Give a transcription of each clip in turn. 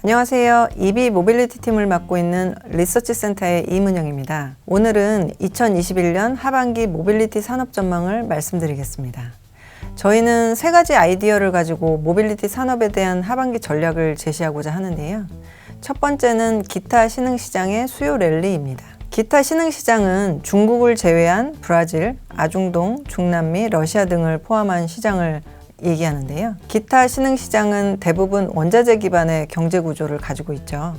안녕하세요. EB 모빌리티 팀을 맡고 있는 리서치 센터의 이문영입니다. 오늘은 2021년 하반기 모빌리티 산업 전망을 말씀드리겠습니다. 저희는 세 가지 아이디어를 가지고 모빌리티 산업에 대한 하반기 전략을 제시하고자 하는데요. 첫 번째는 기타 신흥시장의 수요 랠리입니다. 기타 신흥시장은 중국을 제외한 브라질, 아중동, 중남미, 러시아 등을 포함한 시장을 얘기하는데요. 기타 신흥시장은 대부분 원자재 기반의 경제 구조를 가지고 있죠.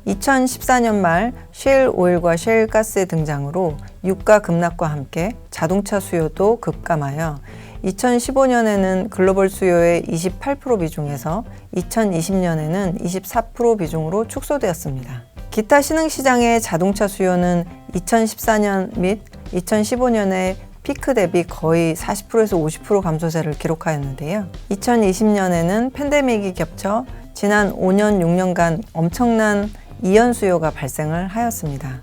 2014년 말 셰일 오일과 셰일 가스의 등장으로 유가 급락과 함께 자동차 수요도 급감하여 2015년에는 글로벌 수요의 28% 비중에서 2020년에는 24% 비중으로 축소되었습니다. 기타 신흥시장의 자동차 수요는 2014년 및 2015년에 피크 대비 거의 40%에서 50% 감소세를 기록하였는데요. 2020년에는 팬데믹이 겹쳐 지난 5년, 6년간 엄청난 이연 수요가 발생을 하였습니다.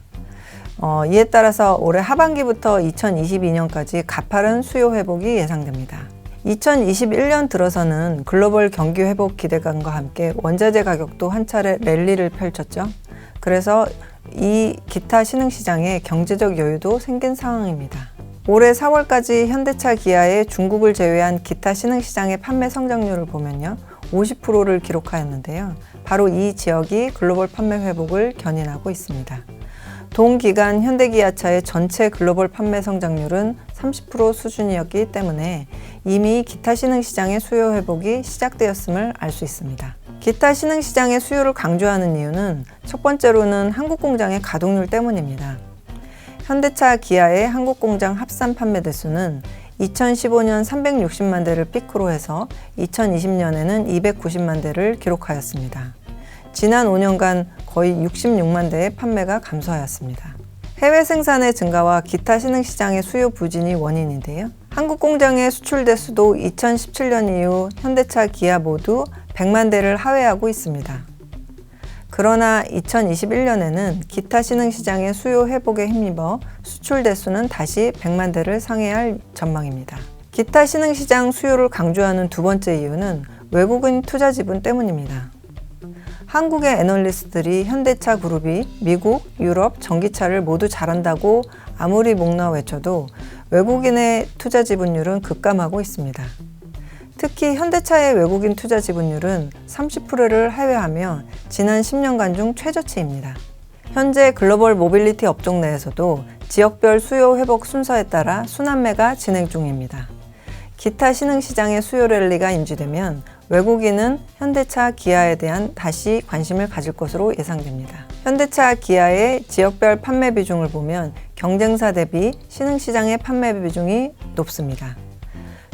이에 따라서 올해 하반기부터 2022년까지 가파른 수요 회복이 예상됩니다. 2021년 들어서는 글로벌 경기 회복 기대감과 함께 원자재 가격도 한 차례 랠리를 펼쳤죠. 그래서 이 기타 신흥시장에 경제적 여유도 생긴 상황입니다. 올해 4월까지 현대차, 기아의 중국을 제외한 기타 신흥시장의 판매 성장률을 보면요, 50%를 기록하였는데요. 바로 이 지역이 글로벌 판매 회복을 견인하고 있습니다. 동기간 현대기아차의 전체 글로벌 판매 성장률은 30% 수준이었기 때문에 이미 기타 신흥시장의 수요 회복이 시작되었음을 알 수 있습니다. 기타 신흥시장의 수요를 강조하는 이유는 첫 번째로는 한국 공장의 가동률 때문입니다. 현대차, 기아의 한국 공장 합산 판매 대수는 2015년 360만 대를 피크로 해서 2020년에는 290만 대를 기록하였습니다. 지난 5년간 거의 66만 대의 판매가 감소하였습니다. 해외 생산의 증가와 기타 신흥시장의 수요 부진이 원인인데요. 한국 공장의 수출 대수도 2017년 이후 현대차, 기아 모두 100만 대를 하회하고 있습니다. 그러나 2021년에는 기타 신흥시장의 수요 회복에 힘입어 수출 대수는 다시 100만 대를 상회할 전망입니다. 기타 신흥시장 수요를 강조하는 두 번째 이유는 외국인 투자 지분 때문입니다. 한국의 애널리스트들이 현대차 그룹이 미국, 유럽 전기차를 모두 잘한다고 아무리 목놓아 외쳐도 외국인의 투자 지분율은 급감하고 있습니다. 특히 현대차의 외국인 투자 지분율은 30%를 하회하며 지난 10년간 중 최저치입니다. 현재 글로벌 모빌리티 업종 내에서도 지역별 수요 회복 순서에 따라 순환매가 진행 중입니다. 기타 신흥시장의 수요 랠리가 인지되면 외국인은 현대차, 기아에 대한 다시 관심을 가질 것으로 예상됩니다. 현대차, 기아의 지역별 판매 비중을 보면 경쟁사 대비 신흥시장의 판매 비중이 높습니다.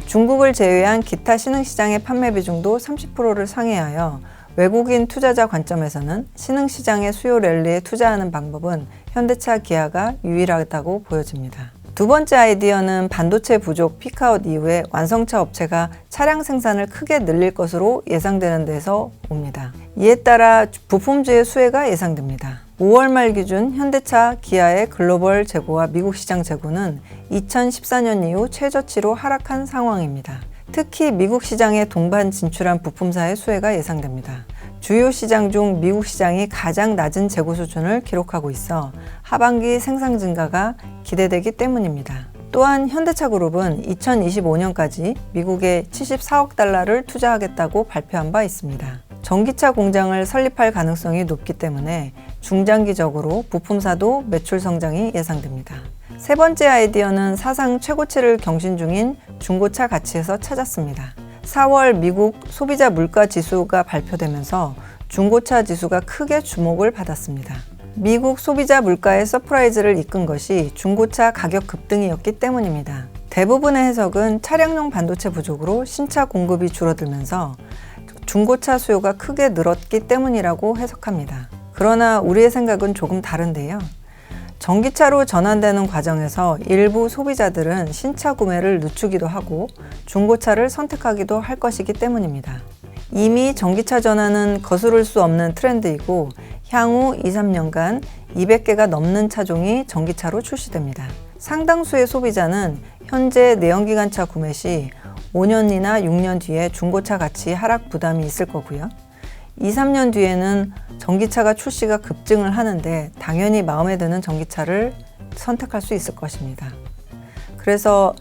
중국을 제외한 기타 신흥시장의 판매 비중도 30%를 상회하여 외국인 투자자 관점에서는 신흥시장의 수요 랠리에 투자하는 방법은 현대차, 기아가 유일하다고 보여집니다. 두 번째 아이디어는 반도체 부족 피크아웃 이후에 완성차 업체가 차량 생산을 크게 늘릴 것으로 예상되는 데서 옵니다. 이에 따라 부품주의 수혜가 예상됩니다. 5월 말 기준 현대차, 기아의 글로벌 재고와 미국 시장 재고는 2014년 이후 최저치로 하락한 상황입니다. 특히 미국 시장에 동반 진출한 부품사의 수혜가 예상됩니다. 주요 시장 중 미국 시장이 가장 낮은 재고 수준을 기록하고 있어 하반기 생산 증가가 기대되기 때문입니다. 또한 현대차 그룹은 2025년까지 미국에 74억 달러를 투자하겠다고 발표한 바 있습니다. 전기차 공장을 설립할 가능성이 높기 때문에 중장기적으로 부품사도 매출 성장이 예상됩니다. 세 번째 아이디어는 사상 최고치를 경신 중인 중고차 가치에서 찾았습니다. 4월 미국 소비자 물가 지수가 발표되면서 중고차 지수가 크게 주목을 받았습니다. 미국 소비자 물가의 서프라이즈를 이끈 것이 중고차 가격 급등이었기 때문입니다. 대부분의 해석은 차량용 반도체 부족으로 신차 공급이 줄어들면서 중고차 수요가 크게 늘었기 때문이라고 해석합니다. 그러나 우리의 생각은 조금 다른데요. 전기차로 전환되는 과정에서 일부 소비자들은 신차 구매를 늦추기도 하고 중고차를 선택하기도 할 것이기 때문입니다. 이미 전기차 전환은 거스를 수 없는 트렌드이고 향후 2-3년간 200개가 넘는 차종이 전기차로 출시됩니다. 상당수의 소비자는 현재 내연기관차 구매 시 5년이나 6년 뒤에 중고차 가치 하락 부담이 있을 거고요. 2, 3년 뒤에는 전기차가 출시가 급증을 하는데 당연히 마음에 드는 전기차를 선택할 수 있을 것입니다. 그래서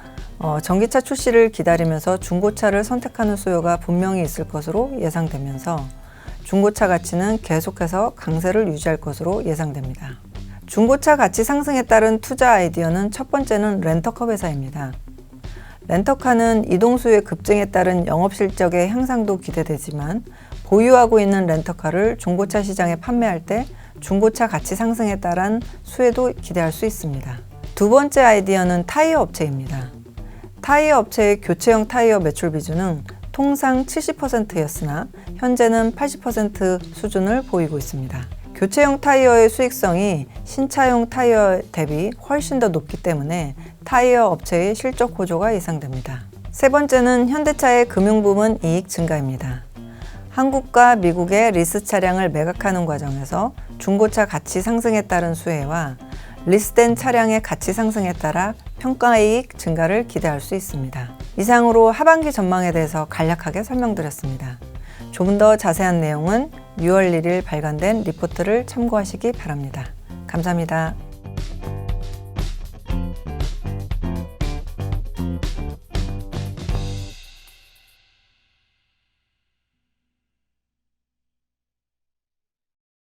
전기차 출시를 기다리면서 중고차를 선택하는 수요가 분명히 있을 것으로 예상되면서 중고차 가치는 계속해서 강세를 유지할 것으로 예상됩니다. 중고차 가치 상승에 따른 투자 아이디어는 첫 번째는 렌터카 회사입니다. 렌터카는 이동 수요의 급증에 따른 영업 실적의 향상도 기대되지만 보유하고 있는 렌터카를 중고차 시장에 판매할 때 중고차 가치 상승에 따른 수혜도 기대할 수 있습니다. 두 번째 아이디어는 타이어 업체입니다. 타이어 업체의 교체형 타이어 매출 비중은 통상 70%였으나 현재는 80% 수준을 보이고 있습니다. 교체형 타이어의 수익성이 신차용 타이어 대비 훨씬 더 높기 때문에 타이어 업체의 실적 호조가 예상됩니다. 세 번째는 현대차의 금융부문 이익 증가입니다. 한국과 미국의 리스 차량을 매각하는 과정에서 중고차 가치 상승에 따른 수혜와 리스된 차량의 가치 상승에 따라 평가이익 증가를 기대할 수 있습니다. 이상으로 하반기 전망에 대해서 간략하게 설명드렸습니다. 좀 더 자세한 내용은 6월 1일 발간된 리포트를 참고하시기 바랍니다. 감사합니다.